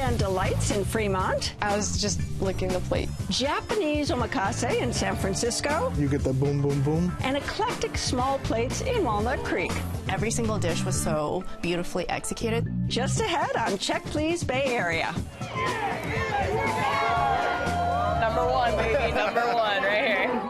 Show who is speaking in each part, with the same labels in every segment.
Speaker 1: Afghan delights in Fremont.
Speaker 2: I was just licking the plate.
Speaker 1: Japanese omakase in San Francisco.
Speaker 3: You get the boom, boom, boom.
Speaker 1: And eclectic small plates in Walnut Creek.
Speaker 2: Every single dish was so beautifully executed.
Speaker 1: Just ahead on Check Please Bay Area.
Speaker 2: Number one, baby, number one, right here.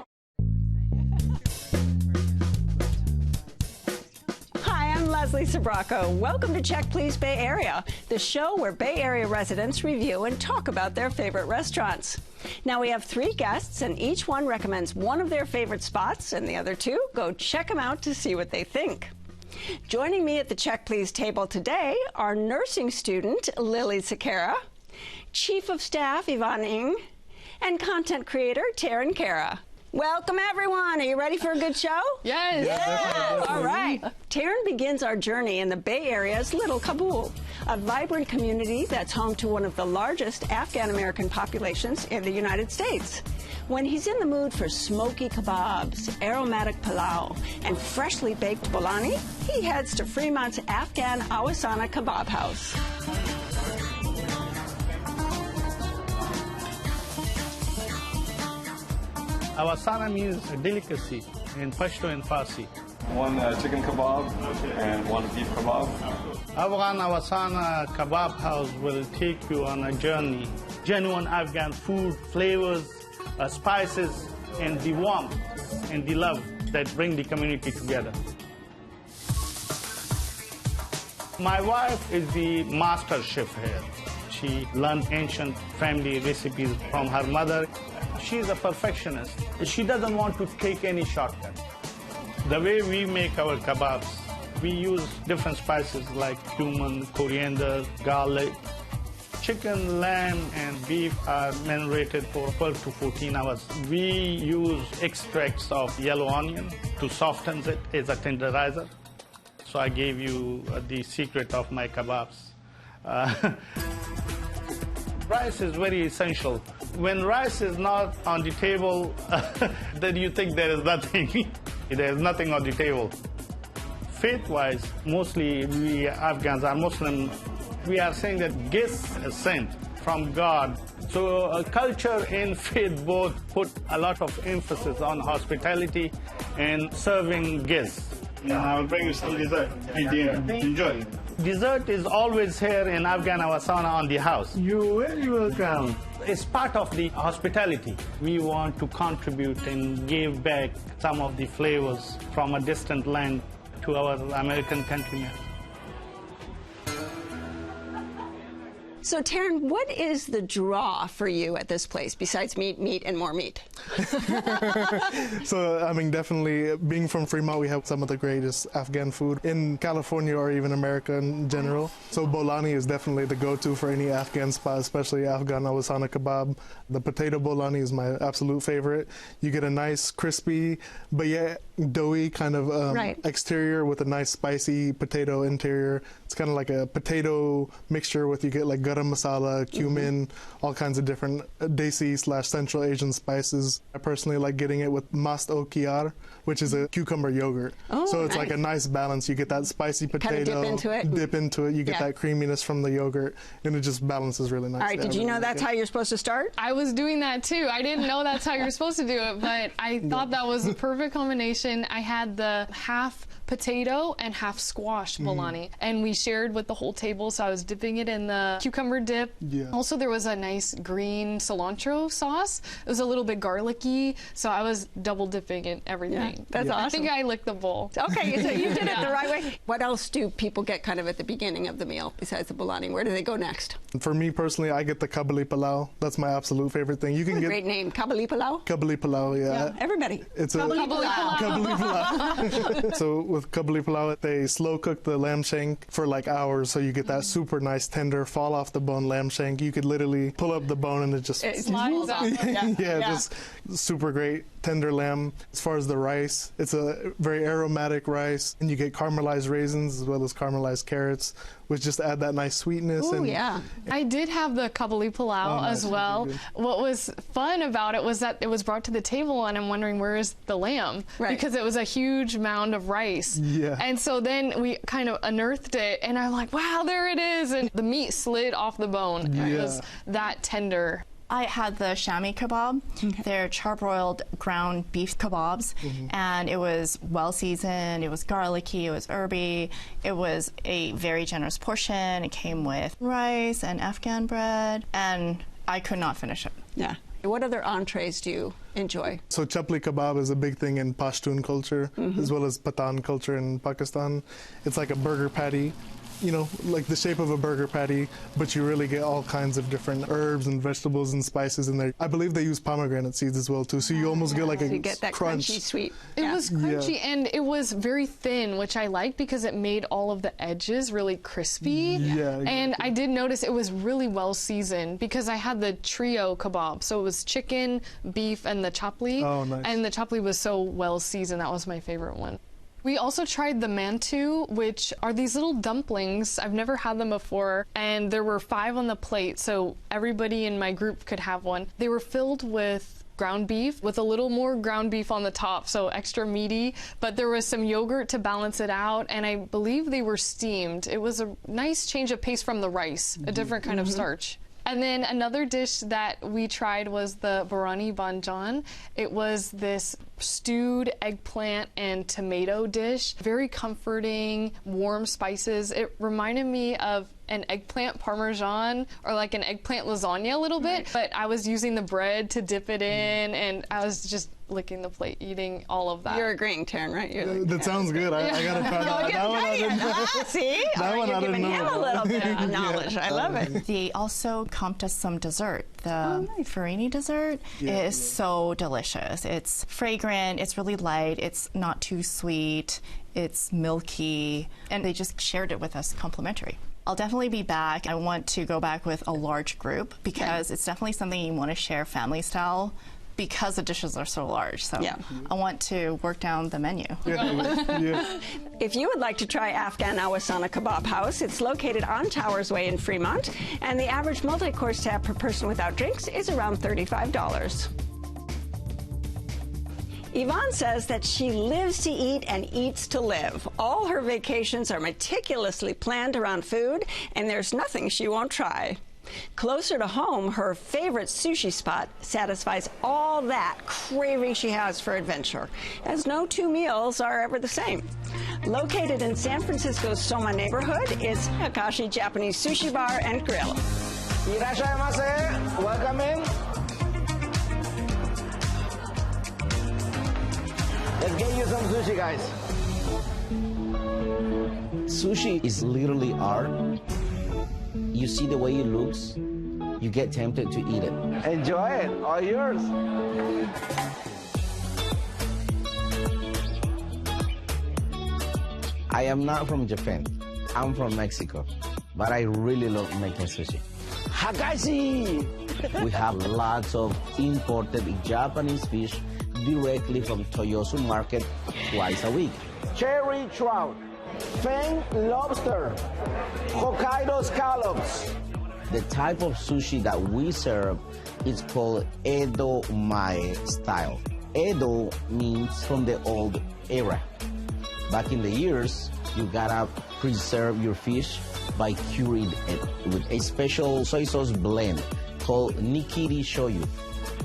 Speaker 1: Leslie Sabraco. Welcome to Check Please Bay Area, the show where Bay Area residents review and talk about their favorite restaurants. Now we have 3 guests, and each one recommends one of their favorite spots, and the other 2 go check them out to see what they think. Joining me at the Check Please table today are nursing student Lily Sakara, Chief of Staff Yvonne Ng, and content creator Taryn Kara. Welcome, everyone. Are you ready for a good show?
Speaker 2: Yes.
Speaker 1: Yes. All right. Taryn begins our journey in the Bay Area's Little Kabul, a vibrant community that's home to one of the largest Afghan-American populations in the United States. When he's in the mood for smoky kabobs, aromatic palow, and freshly baked bolani, he heads to Fremont's Afghan Awasana Kabob House.
Speaker 4: Awasana means a delicacy in Pashto and Farsi.
Speaker 5: One chicken kebab and one beef kebab.
Speaker 4: Afghan Awasana Kabob House will take you on a journey. Genuine Afghan food, flavors, spices, and the warmth and the love that bring the community together. My wife is the master chef here. She learned ancient family recipes from her mother. She's a perfectionist. She doesn't want to take any shortcut. The way we make our kebabs, we use different spices like cumin, coriander, garlic. Chicken, lamb, and beef are marinated for 12 to 14 hours. We use extracts of yellow onion to soften it as a tenderizer. So I gave you the secret of my kebabs. Rice is very essential. When rice is not on the table, then you think there is nothing. There is nothing on the table. Faith-wise, mostly we Afghans are Muslim. We are saying that gifts are sent from God. So culture and faith both put a lot of emphasis on hospitality and serving guests.
Speaker 5: And I will bring you some dessert. Enjoy.
Speaker 4: Dessert is always here in Afghan Awasana on the house.
Speaker 3: You're very welcome.
Speaker 4: It's part of the hospitality. We want to contribute and give back some of the flavors from a distant land to our American countrymen.
Speaker 1: So, Taryn, what is the draw for you at this place, besides meat, meat, and more meat?
Speaker 3: So, I mean, definitely, being from Fremont, we have some of the greatest Afghan food in California or even America in general. So, bolani is definitely the go-to for any Afghan spot, especially Afghan Awasana Kebab. The potato bolani is my absolute favorite. You get a nice, crispy, but yet doughy kind of exterior with a nice, spicy potato interior. It's kind of like a potato mixture with, you get like garam masala, cumin, all kinds of different Desi/Central Asian spices. I personally like getting it with mast o kyar, which is a cucumber yogurt.
Speaker 1: Oh,
Speaker 3: so it's
Speaker 1: nice.
Speaker 3: like a nice balance. You get that spicy potato.
Speaker 1: Kind of dip into it.
Speaker 3: You get that creaminess from the yogurt, and it just balances really nicely.
Speaker 1: All right, did you know that's how you're supposed to start?
Speaker 2: I was doing that too. I didn't know that's how you're supposed to do it, but I thought that was the perfect combination. I had the half potato and half squash bolani, and we shared with the whole table, so I was dipping it in the cucumber dip.
Speaker 3: Yeah.
Speaker 2: Also, there was a nice green cilantro sauce. It was a little bit garlicky, so I was double dipping in everything.
Speaker 1: Yeah, that's awesome.
Speaker 2: I think I licked the bowl.
Speaker 1: Okay, so you did it the right way. What else do people get kind of at the beginning of the meal besides the bolani? Where do they go next?
Speaker 3: For me personally, I get the Qabuli palow. That's my absolute favorite thing. You can get
Speaker 1: Great name, Kabuli palow.
Speaker 3: Qabuli palow, yeah.
Speaker 1: Everybody.
Speaker 3: It's a
Speaker 1: Kabuli palow.
Speaker 3: Qabuli palow. So with Qabuli palow, they slow cook the lamb shank for like hours, so you get that super nice, tender, fall off the bone lamb shank. You could literally pull up the bone and it just
Speaker 2: Slides off.
Speaker 3: just super great. tender lamb. As far as the rice, it's a very aromatic rice, and you get caramelized raisins as well as caramelized carrots, which just add that nice sweetness.
Speaker 1: Oh,
Speaker 3: and
Speaker 1: yeah.
Speaker 2: I did have the Kabuli palow as well. What was fun about it was that it was brought to the table, and I'm wondering, where is the lamb?
Speaker 1: Right.
Speaker 2: Because it was a huge mound of rice.
Speaker 3: Yeah.
Speaker 2: And so then we kind of unearthed it, and I'm like, wow, there it is. And the meat slid off the bone.
Speaker 3: Yeah.
Speaker 2: It was that tender.
Speaker 6: I had the shami kebab. They're charbroiled ground beef kebabs, and it was well seasoned, it was garlicky, it was herby, it was a very generous portion. It came with rice and Afghan bread, and I could not finish it.
Speaker 1: Yeah. What other entrees do you enjoy?
Speaker 3: So chapli kebab is a big thing in Pashtun culture, as well as Pathan culture in Pakistan. It's like a burger patty, you know, like the shape of a burger patty, but you really get all kinds of different herbs and vegetables and spices in there. I believe they use pomegranate seeds as well, too, so you almost get like
Speaker 1: So
Speaker 3: a
Speaker 1: you get that
Speaker 3: crunch.
Speaker 1: crunchy sweet.
Speaker 2: It was crunchy, and it was very thin, which I liked because it made all of the edges really crispy.
Speaker 3: Yeah,
Speaker 2: And I did notice it was really well seasoned because I had the trio kebab. So it was chicken, beef, and the chapli.
Speaker 3: Oh, nice.
Speaker 2: And the chapli was so well seasoned. That was my favorite one. We also tried the mantu, which are these little dumplings. I've never had them before, and there were 5 on the plate, so everybody in my group could have one. They were filled with ground beef with a little more ground beef on the top, so extra meaty, but there was some yogurt to balance it out, and I believe they were steamed. It was a nice change of pace from the rice, a different kind of starch. And then another dish that we tried was the biryani banjan. It was this stewed eggplant and tomato dish. Very comforting, warm spices. It reminded me of an eggplant parmesan or like an eggplant lasagna a little bit, but I was using the bread to dip it in, and I was just licking the plate, eating all of that.
Speaker 1: You're agreeing, Taryn, right? You're like,
Speaker 3: That sounds good. I gotta try that. That one I didn't know.
Speaker 1: See?
Speaker 3: That one
Speaker 1: You're
Speaker 3: I didn't
Speaker 1: giving him
Speaker 3: know
Speaker 1: a little bit
Speaker 3: about.
Speaker 1: of knowledge. I love it.
Speaker 6: They also comped us some dessert. The farini dessert is so delicious. It's fragrant, it's really light, it's not too sweet, it's milky, and they just shared it with us complimentary. I'll definitely be back. I want to go back with a large group because it's definitely something you want to share family style because the dishes are so large. So I want to work down the menu.
Speaker 3: Yeah.
Speaker 1: If you would like to try Afghan Awasana Kabob House, it's located on Towers Way in Fremont, and the average multi-course tab per person without drinks is around $35. Yvonne says that she lives to eat and eats to live. All her vacations are meticulously planned around food, and there's nothing she won't try. Closer to home, her favorite sushi spot satisfies all that craving she has for adventure, as no 2 meals are ever the same. Located in San Francisco's SoMa neighborhood is Hakashi Japanese Sushi Bar and Grill.
Speaker 7: Irashaimase. Welcome in. Let's get you some sushi, guys.
Speaker 8: Sushi is literally art. You see the way it looks, you get tempted to eat it.
Speaker 7: Enjoy it. All yours.
Speaker 8: I am not from Japan. I'm from Mexico, but I really love making sushi.
Speaker 7: Hakashi.
Speaker 8: We have lots of imported Japanese fish directly from Toyosu Market twice a week.
Speaker 7: Cherry trout. Fang lobster. Hokkaido scallops.
Speaker 8: The type of sushi that we serve is called Edo Mae style. Edo means from the old era. Back in the years, you gotta preserve your fish by curing it with a special soy sauce blend called nikiri shoyu.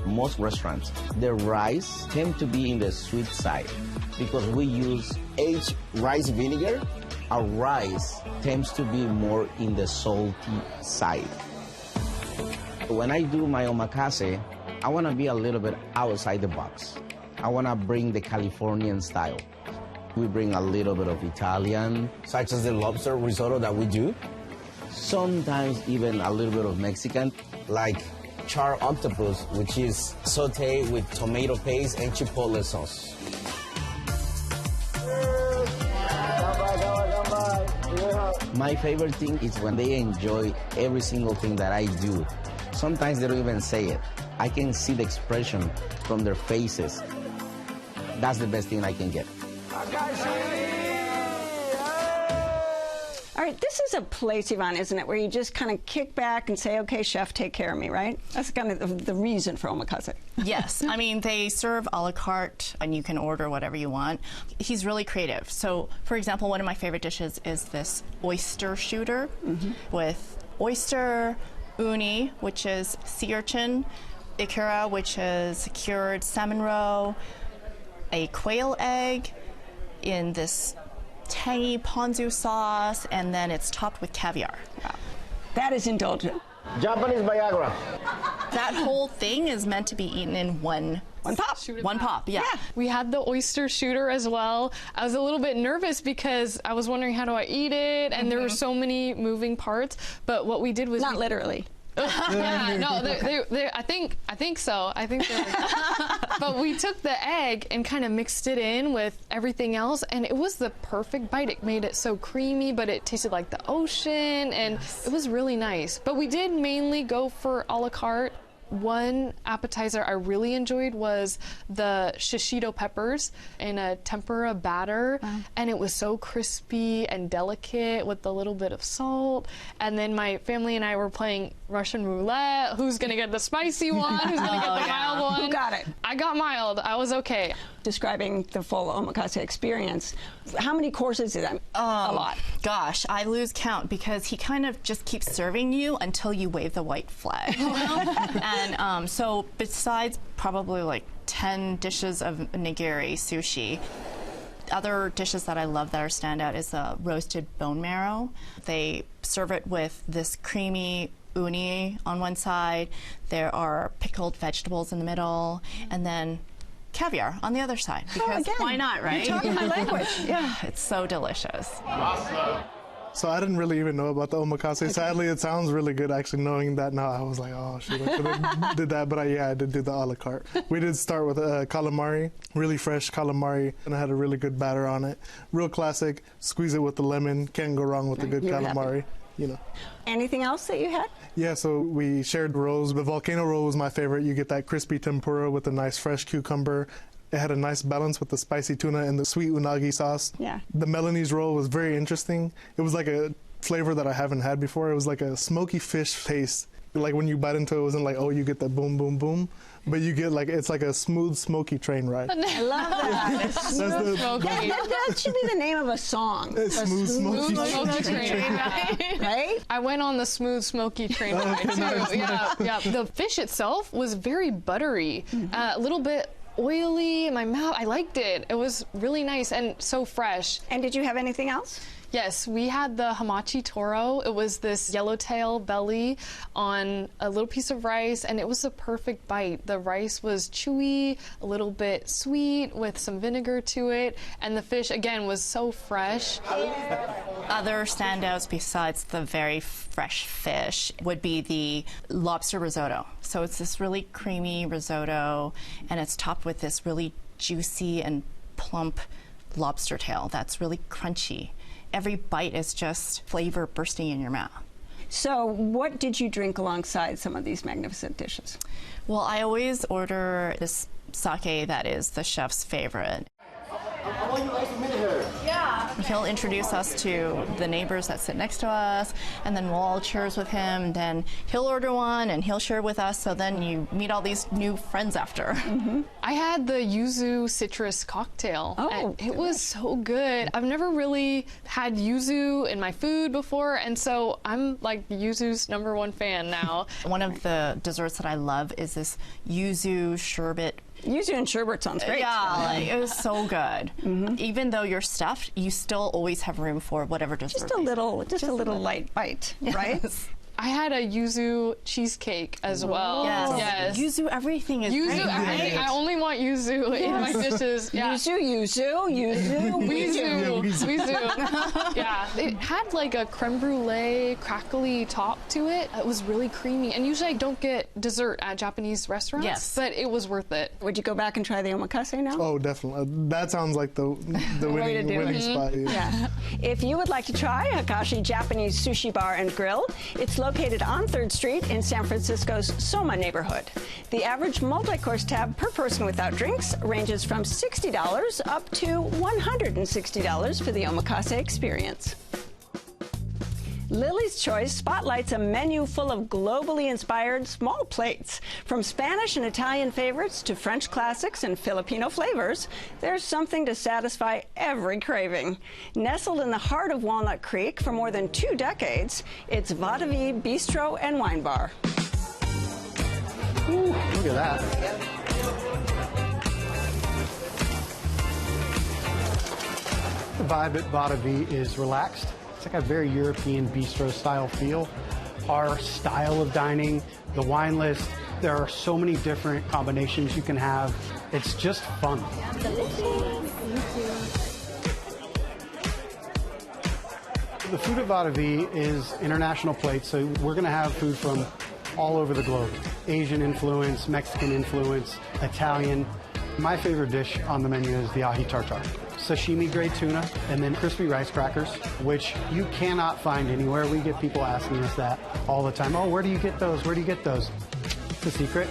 Speaker 8: Most restaurants, the rice tend to be in the sweet side because we use aged rice vinegar. Our rice tends to be more in the salty side. When I do my omakase, I want to be a little bit outside the box. I want to bring the Californian style. We bring a little bit of Italian,
Speaker 9: such as the lobster risotto that we do.
Speaker 8: Sometimes even a little bit of Mexican,
Speaker 9: like charred octopus, which is sauteed with tomato paste and chipotle sauce.
Speaker 8: My favorite thing is when they enjoy every single thing that I do. Sometimes they don't even say it. I can see the expression from their faces That's the best thing I can get.
Speaker 1: All right, this is a place, Yvonne, isn't it, where you just kind of kick back and say, okay, chef, take care of me, right? That's kind of the reason for omakase.
Speaker 6: Yes. I mean, they serve a la carte, and you can order whatever you want. He's really creative. So, for example, one of my favorite dishes is this oyster shooter with oyster, uni, which is sea urchin, ikura, which is cured salmon roe, a quail egg in this tangy ponzu sauce, and then it's topped with caviar.
Speaker 1: Wow. That is indulgent.
Speaker 7: Japanese Viagra.
Speaker 6: That whole thing is meant to be eaten in one pop. One pop, yeah.
Speaker 2: We had the oyster shooter as well. I was a little bit nervous because I was wondering, how do I eat it? And there were so many moving parts. But what we did was
Speaker 1: not literally.
Speaker 2: Yeah, no, I think so. I think they're but we took the egg and kind of mixed it in with everything else, and it was the perfect bite. It made it so creamy, but it tasted like the ocean, and it was really nice. But we did mainly go for a la carte. One appetizer I really enjoyed was the shishito peppers in a tempura batter, and it was so crispy and delicate with a little bit of salt. And then my family and I were playing Russian roulette. Who's gonna get the spicy one? Who's gonna get the mild one?
Speaker 1: Who got it?
Speaker 2: I got mild. I was okay.
Speaker 1: Describing the full omakase experience, how many courses is it? A lot.
Speaker 6: Gosh, I lose count because he kind of just keeps serving you until you wave the white flag. And so besides probably like 10 dishes of nigiri sushi, other dishes that I love that are standout is the roasted bone marrow. They serve it with this creamy uni on one side. There are pickled vegetables in the middle, and then caviar on the other side, because why not, right?
Speaker 1: You're talking my language. Yeah,
Speaker 6: it's so delicious.
Speaker 3: So I didn't really even know about the omakase. Sadly, it sounds really good. Actually, knowing that now, I was like, oh shoot, I could have did that. But I did do the a la carte. We did start with calamari, really fresh calamari, and I had a really good batter on it. Real classic. Squeeze it with the lemon. Can't go wrong with a good calamari. You know.
Speaker 1: Anything else that you had?
Speaker 3: Yeah, so we shared rolls. The volcano roll was my favorite. You get that crispy tempura with a nice fresh cucumber. It had a nice balance with the spicy tuna and the sweet unagi sauce.
Speaker 1: Yeah.
Speaker 3: The Melanese roll was very interesting. It was like a flavor that I haven't had before. It was like a smoky fish taste. Like when you bite into it, it wasn't like, oh, you get that boom, boom, boom. But you get like, it's like a smooth, smoky train ride.
Speaker 1: I love that. Smooth, smoky. That should be the name of a song.
Speaker 3: Smooth, smoky
Speaker 2: train ride.
Speaker 1: Right?
Speaker 2: I went on the smooth, smoky train ride too. Yeah. The fish itself was very buttery, a little bit oily in my mouth. I liked it. It was really nice and so fresh.
Speaker 1: And did you have anything else?
Speaker 2: Yes, we had the hamachi toro. It was this yellowtail belly on a little piece of rice, and it was a perfect bite. The rice was chewy, a little bit sweet with some vinegar to it, and the fish, again, was so fresh.
Speaker 6: Other standouts besides the very fresh fish would be the lobster risotto. So it's this really creamy risotto, and it's topped with this really juicy and plump lobster tail that's really crunchy. Every bite is just flavor bursting in your mouth.
Speaker 1: So what did you drink alongside some of these magnificent dishes?
Speaker 6: Well, I always order this sake that is the chef's favorite. He'll introduce us to the neighbors that sit next to us, and then we'll all cheers with him, and then he'll order one and he'll share with us, so then you meet all these new friends after.
Speaker 2: I had the yuzu citrus cocktail. It was so good. I've never really had yuzu in my food before, and so I'm like yuzu's #1 fan now.
Speaker 6: One of the desserts that I love is this yuzu sherbet.
Speaker 1: Yuzu and sherbet sounds great.
Speaker 6: Yeah, like, it was so good. Even though you're stuffed, you still always have room for whatever dessert.
Speaker 1: Just a little light bite, right?
Speaker 2: I had a yuzu cheesecake as well.
Speaker 6: Yes. Yuzu everything is
Speaker 2: yuzu
Speaker 6: great.
Speaker 2: everything. I only want yuzu in my dishes. Yeah.
Speaker 1: Yuzu.
Speaker 2: Yeah. It had like a creme brulee, crackly top to it. It was really creamy. And usually I don't get dessert at Japanese restaurants, but it was worth it.
Speaker 1: Would you go back and try the omakase now?
Speaker 3: Oh, definitely. That sounds like the winning spot.
Speaker 1: Yeah. If you would like to try Hakashi Japanese Sushi Bar and Grill, it's located located on 3rd Street in San Francisco's SoMa neighborhood. The average multi-course tab per person without drinks ranges from $60 up to $160 for the omakase experience. Lily's Choice spotlights a menu full of globally inspired small plates. From Spanish and Italian favorites to French classics and Filipino flavors, there's something to satisfy every craving. Nestled in the heart of Walnut Creek for more than 2 decades, it's Vadavi Bistro and Wine Bar.
Speaker 10: Ooh, look at that. The vibe at Vadavi is relaxed. It's like a very European bistro style feel. Our style of dining, the wine list, there are so many different combinations you can have. It's just fun. The food at Vadavi is international plates, so we're going to have food from all over the globe. Asian influence, Mexican influence, Italian. My favorite dish on the menu is the ahi tartar. Sashimi grade tuna, and then crispy rice crackers, which you cannot find anywhere. We get people asking us that all the time. Oh, where do you get those? Where do you get those? It's a secret.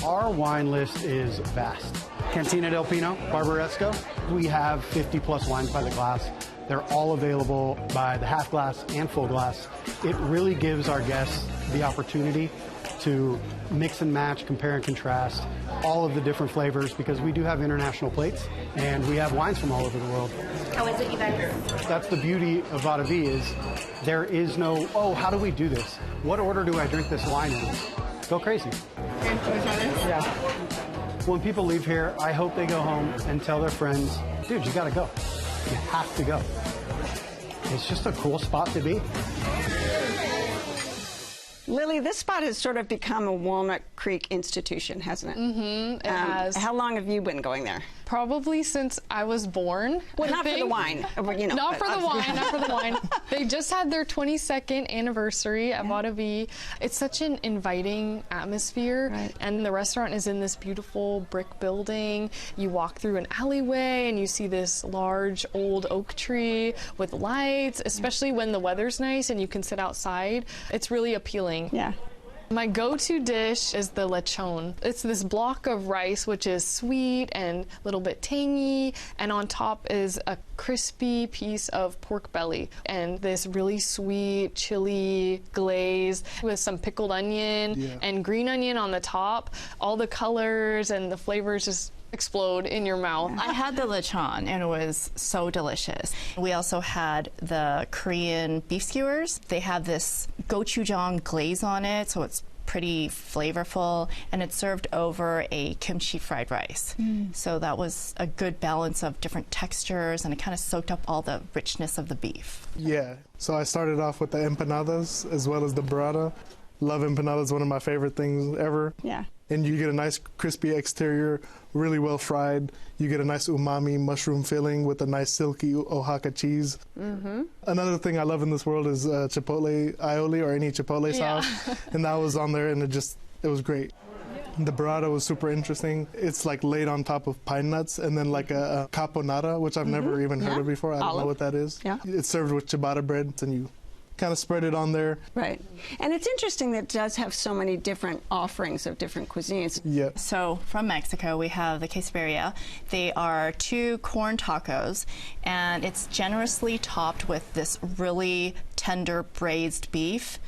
Speaker 10: Our wine list is vast. Cantina del Pino, Barbaresco. We have 50 plus wines by the glass. They're all available by the half glass and full glass. It really gives our guests the opportunity to mix and match, compare and contrast all of the different flavors, because we do have international plates and we have wines from all over the world.
Speaker 11: How is it, you guys?
Speaker 10: That's the beauty of Vadavi is there is no, oh, how do we do this? What order do I drink this wine in? Go crazy. Yeah. When people leave here, I hope they go home and tell their friends, dude, you gotta go. You have to go. It's just a cool spot to be.
Speaker 1: Lily, this spot has sort of become a Walnut Creek institution, hasn't it?
Speaker 2: Mm-hmm, it has.
Speaker 1: How long have you been going there?
Speaker 2: Probably since I was born.
Speaker 1: Well, not for the wine. You know,
Speaker 2: not for the wine, not for the wine. They just had their 22nd anniversary at Vadavi. It's such an inviting atmosphere.
Speaker 1: Right.
Speaker 2: And the restaurant is in this beautiful brick building. You walk through an alleyway and you see this large old oak tree with lights, especially when the weather's nice and you can sit outside. It's really appealing.
Speaker 1: Yeah.
Speaker 2: My go-to dish is the lechon. It's this block of rice which is sweet and a little bit tangy, and on top is a crispy piece of pork belly and this really sweet chili glaze with some pickled onion and green onion on the top. All the colors and the flavors just explode in your mouth.
Speaker 6: I had the lechon and it was so delicious. We also had the Korean beef skewers. They have this gochujang glaze on it, so it's pretty flavorful, and it's served over a kimchi fried rice. So that was a good balance of different textures, and it kind of soaked up all the richness of the beef.
Speaker 3: Yeah, so I started off with the empanadas as well as the burrata. Love empanadas, one of my favorite things ever.
Speaker 1: Yeah.
Speaker 3: And you get a nice crispy exterior, really well fried. You get a nice umami mushroom filling with a nice silky Oaxaca cheese. Another thing I love in this world is chipotle aioli or any chipotle sauce. And that was on there, and it was great. The burrata was super interesting. It's like laid on top of pine nuts and then like a caponata, which I've never even heard of before. I don't know what that is.
Speaker 1: Yeah.
Speaker 3: It's served with ciabatta bread, and you kind of spread it on there.
Speaker 1: Right. And it's interesting that it does have so many different offerings of different cuisines.
Speaker 3: Yeah.
Speaker 6: So from Mexico, we have the quesabirria. They are 2 corn tacos, and it's generously topped with this really tender braised beef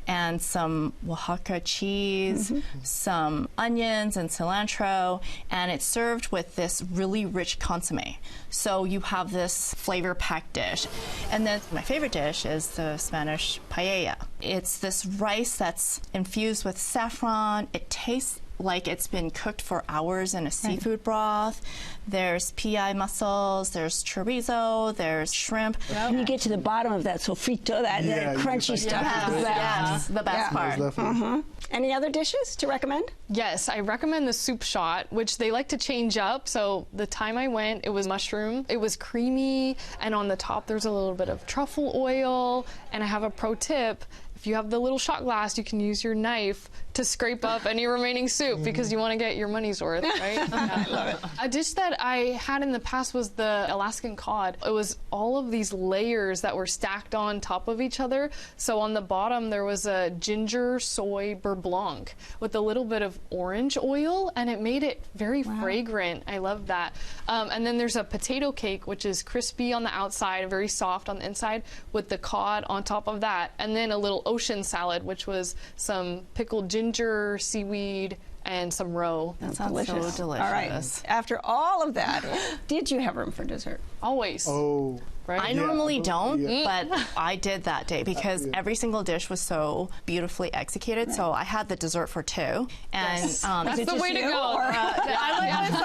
Speaker 6: and some Oaxaca cheese, some onions and cilantro, and it's served with this really rich consommé. So you have this flavor-packed dish. And then my favorite dish is the Spanish paella. It's this rice that's infused with saffron. It tastes like it's been cooked for hours in a seafood broth. There's PI mussels, there's chorizo, there's shrimp.
Speaker 11: And you get to the bottom of that sofrito, that crunchy stuff.
Speaker 6: That's the best part.
Speaker 1: Any other dishes to recommend?
Speaker 2: Yes, I recommend the soup shot, which they like to change up. So the time I went, it was mushroom. It was creamy, and on the top there's a little bit of truffle oil. And I have a pro tip. if you have the little shot glass, you can use your knife to scrape up any remaining soup because you want to get your money's worth, right? I love it. A dish that I had in the past was the Alaskan cod. It was all of these layers that were stacked on top of each other. So on the bottom, there was a ginger soy beurre blanc with a little bit of orange oil, and it made it very fragrant. I love that. And then there's a potato cake, which is crispy on the outside, very soft on the inside, with the cod on top of that. And then a little ocean salad, which was some pickled ginger, seaweed, and some roe.
Speaker 6: That sounds delicious. So delicious.
Speaker 1: All right. After all of that, did you have room for dessert?
Speaker 2: Always.
Speaker 3: Oh.
Speaker 2: Right?
Speaker 6: I normally don't, but I did that day because every single dish was so beautifully executed. So I had the dessert for two. And
Speaker 2: that's the way to go.
Speaker 6: I went with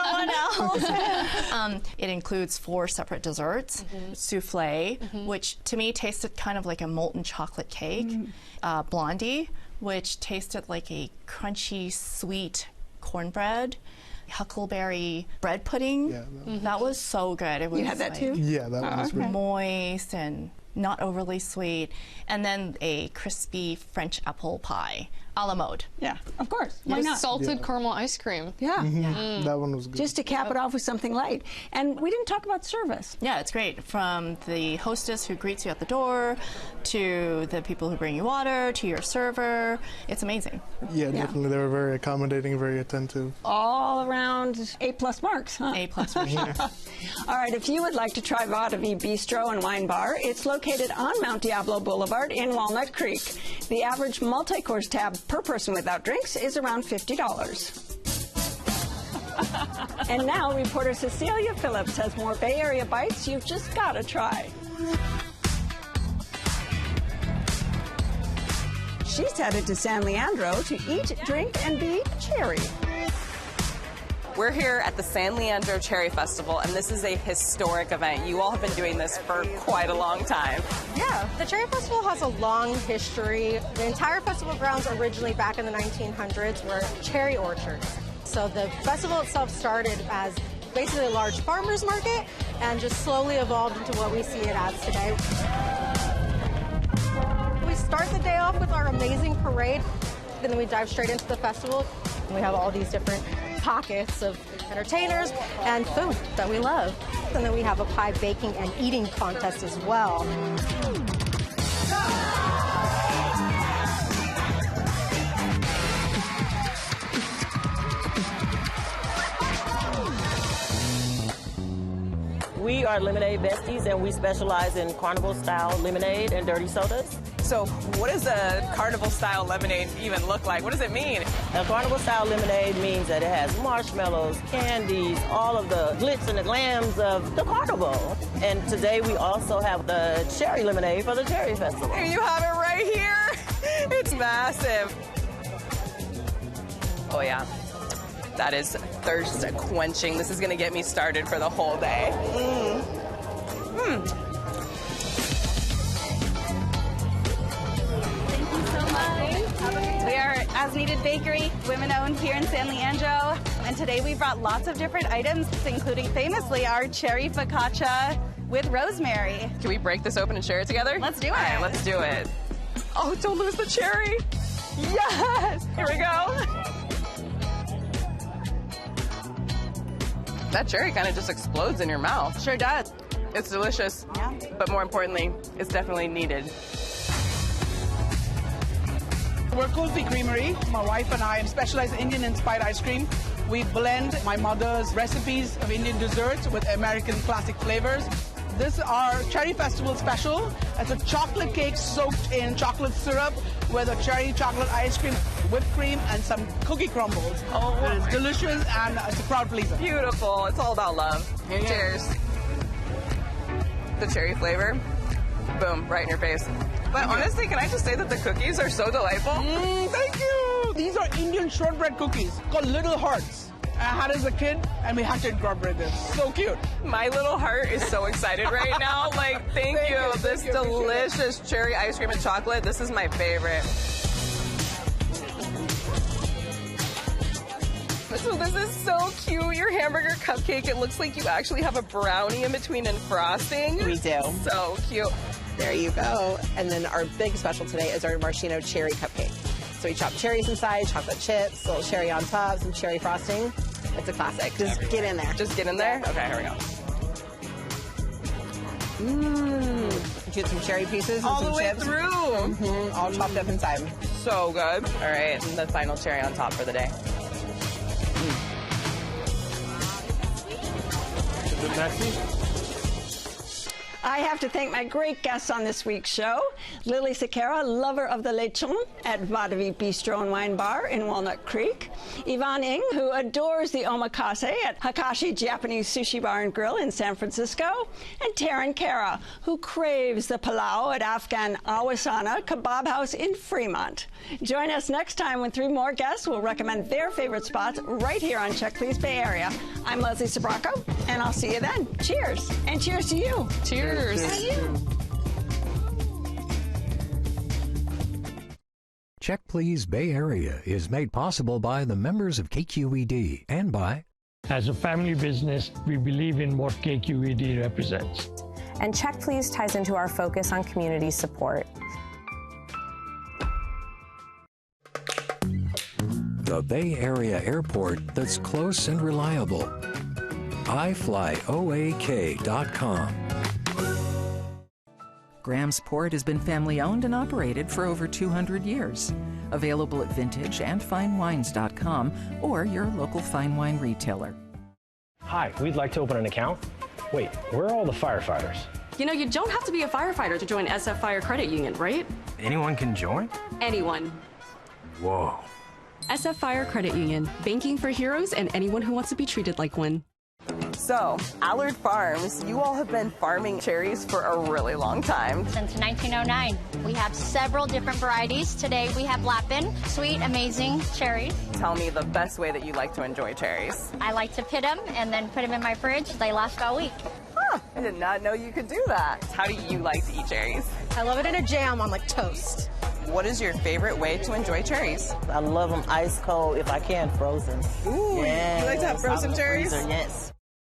Speaker 6: someone else. It includes 4 separate desserts. Souffle, which to me tasted kind of like a molten chocolate cake. Blondie, which tasted like a crunchy, sweet cornbread. Huckleberry bread pudding.
Speaker 3: Yeah,
Speaker 6: that was so good. It was
Speaker 1: you had that too?
Speaker 3: Yeah, that was really
Speaker 6: moist and not overly sweet. And then a crispy French apple pie a la mode.
Speaker 1: Yeah, of course. Why
Speaker 2: With
Speaker 1: not?
Speaker 2: salted caramel ice cream.
Speaker 1: Yeah.
Speaker 3: That one was good.
Speaker 1: Just to cap it off with something light. And we didn't talk about service.
Speaker 6: Yeah, it's great. From the hostess who greets you at the door, to the people who bring you water, to your server. It's amazing.
Speaker 3: Yeah, definitely. They were very accommodating, very attentive.
Speaker 1: All around A+ marks, huh?
Speaker 6: A+ for sure.
Speaker 1: All right, if you would like to try Vadavi Bistro and Wine Bar, it's located on Mount Diablo Boulevard in Walnut Creek. The average multi-course tab per person without drinks is around $50. And now reporter Cecilia Phillips has more Bay Area bites you've just got to try. She's headed to San Leandro to eat, drink, and be cherry.
Speaker 12: We're here at the San Leandro Cherry Festival, and this is a historic event. You all have been doing this for quite a long time.
Speaker 13: Yeah, the Cherry Festival has a long history. The entire festival grounds originally back in the 1900s were cherry orchards. So the festival itself started as basically a large farmer's market and just slowly evolved into what we see it as today. We start the day off with our amazing parade, and then we dive straight into the festival. We have all these different pockets of entertainers and food that we love. And then we have a pie baking and eating contest as well.
Speaker 14: We are Lemonade Besties, and we specialize in carnival-style lemonade and dirty sodas.
Speaker 12: So what does a carnival-style lemonade even look like? What does it mean?
Speaker 14: A carnival-style lemonade means that it has marshmallows, candies, all of the glitz and the glams of the carnival. And today we also have the cherry lemonade for the Cherry Festival.
Speaker 12: Here you have it right here. It's massive. Oh yeah. That is thirst quenching. This is gonna get me started for the whole day.
Speaker 15: We are As Needed Bakery, women-owned here in San Leandro, and today we brought lots of different items, including famously our cherry focaccia with rosemary.
Speaker 12: Can we break this open and share it together?
Speaker 15: Let's do it.
Speaker 12: All right, let's do it. Oh, don't lose the cherry. Yes! Here we go. That cherry kind of just explodes in your mouth.
Speaker 15: Sure does.
Speaker 12: It's delicious, but more importantly, it's definitely needed.
Speaker 16: We're Kulfi Creamery. My wife and I specialize in Indian-inspired ice cream. We blend my mother's recipes of Indian desserts with American classic flavors. This is our Cherry Festival special. It's a chocolate cake soaked in chocolate syrup with a cherry chocolate ice cream, whipped cream, and some cookie crumbles.
Speaker 12: Oh,
Speaker 16: and it's delicious and it's a crowd pleaser.
Speaker 12: Beautiful. It's all about love. Cheers. The cherry flavor, boom, right in your face. But honestly, can I just say that the cookies are so delightful?
Speaker 16: Thank you. These are Indian shortbread cookies called Little Hearts. I had as a kid, and we had to incorporate this. So cute.
Speaker 12: My little heart is so excited right now. Like, thank you. This delicious cherry ice cream and chocolate. This is my favorite. So this is so cute. Your hamburger cupcake. It looks like you actually have a brownie in between and frosting.
Speaker 14: We do.
Speaker 12: So cute.
Speaker 17: There you go. And then our big special today is our maraschino cherry cupcake. So we chop cherries inside, chocolate chips, a little cherry on top, some cherry frosting. It's a classic. Just get in there.
Speaker 12: Just get in there? Okay, here we go.
Speaker 17: Mmm. Get some cherry pieces and
Speaker 12: all
Speaker 17: some
Speaker 12: the way
Speaker 17: chips.
Speaker 12: through.
Speaker 17: All chopped up inside.
Speaker 12: So good. All right, and the final cherry on top for the day.
Speaker 5: Is it messy?
Speaker 1: I have to thank my great guests on this week's show. Lily Sequeira, lover of the lechon at Vadavi Bistro and Wine Bar in Walnut Creek. Yvonne Ng, who adores the omakase at Hakashi Japanese Sushi Bar and Grill in San Francisco. And Taryn Kara, who craves the palow at Afghan Awasana Kabob House in Fremont. Join us next time when 3 more guests will recommend their favorite spots right here on Check Please Bay Area. I'm Leslie Sbrocco, and I'll see you then. Cheers. And cheers to you.
Speaker 2: Cheers.
Speaker 18: Check Please Bay Area is made possible by the members of KQED and by...
Speaker 19: As a family business, we believe in what KQED represents.
Speaker 20: And Check Please ties into our focus on community support.
Speaker 18: The Bay Area airport that's close and reliable. iFlyOAK.com.
Speaker 21: Graham's Port has been family-owned and operated for over 200 years. Available at vintage and finewines.com or your local fine wine retailer.
Speaker 22: Hi, we'd like to open an account. Wait, where are all the firefighters?
Speaker 23: You know, you don't have to be a firefighter to join SF Fire Credit Union, right?
Speaker 22: Anyone can join?
Speaker 23: Anyone.
Speaker 22: Whoa.
Speaker 23: SF Fire Credit Union, banking for heroes and anyone who wants to be treated like one.
Speaker 12: So, Allard Farms, you all have been farming cherries for a really long time.
Speaker 24: Since 1909. We have several different varieties. Today we have Lapin, sweet, amazing cherries.
Speaker 12: Tell me the best way that you like to enjoy cherries.
Speaker 24: I like to pit them and then put them in my fridge. They last all week.
Speaker 12: Huh, I did not know you could do that. How do you like to eat cherries?
Speaker 13: I love it in a jam on like toast.
Speaker 12: What is your favorite way to enjoy cherries?
Speaker 14: I love them ice cold, if I can, frozen.
Speaker 12: Ooh,
Speaker 14: yes,
Speaker 12: you like to have frozen cherries?
Speaker 14: Freezer, yes.